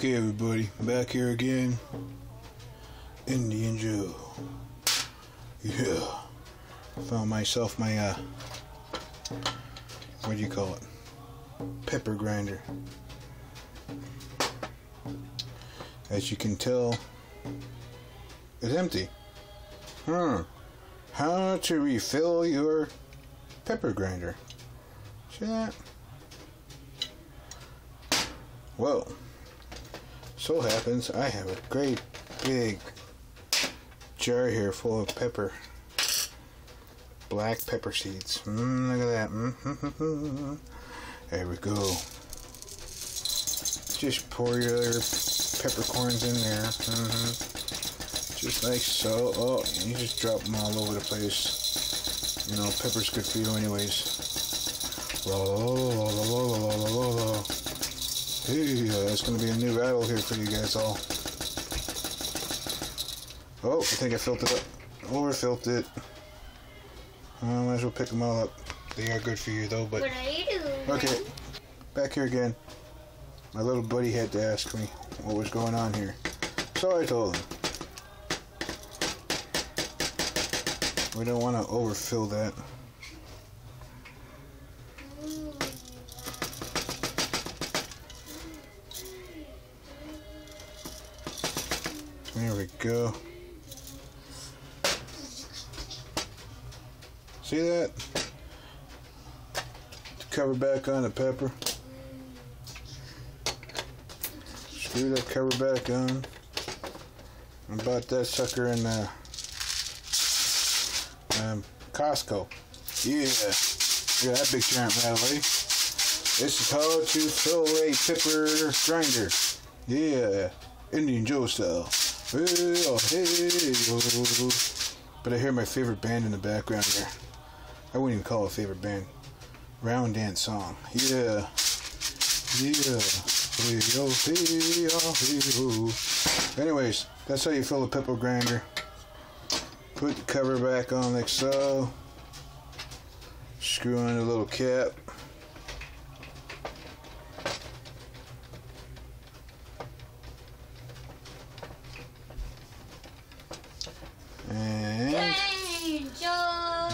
Okay, everybody, back here again. NDN Joe. Yeah. Found myself my, what do you call it? Pepper grinder. As you can tell, it's empty. How to refill your pepper grinder. See that? Well, so happens I have a great big jar here full of pepper. Black pepper seeds. Look at that. There we go. Just pour your peppercorns in there. Just like so. Oh, you just drop them all over the place. You know, pepper's good for you anyways. Hey, that's going to be a new rattle here for you guys all. Oh, I think I filled it up. Overfilled it. I might as well pick them all up. They are good for you though, but... What are you doing? Okay, back here again. My little buddy had to ask me what was going on here. So I told him. We don't want to overfill that. There we go. See that? Cover back on the pepper. Screw that cover back on. I bought that sucker in Costco. Yeah. Look at that big giant rattle, eh? This is how to fill a pepper grinder. Yeah. Indian Joe style. Hey, oh, hey, oh. But I hear my favorite band in the background there. I wouldn't even call it a favorite band. Round dance song. Yeah. Yeah. Hey, oh, hey, oh, hey, oh. Anyways, that's how you fill a pepper grinder. Put the cover back on like so. Screw on the little cap.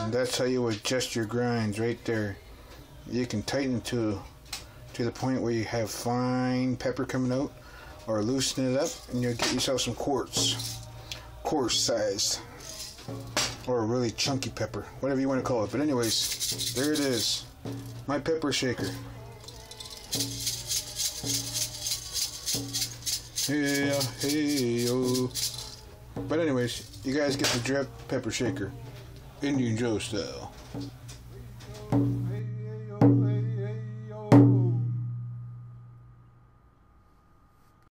And that's how you adjust your grinds right there. You can tighten to the point where you have fine pepper coming out, or loosen it up and you'll get yourself some quartz sized, or a really chunky pepper, whatever you want to call it. But anyways, there it is, my pepper shaker. Hey, hey, oh. But anyways, you guys get the drip pepper shaker, Indian Joe style.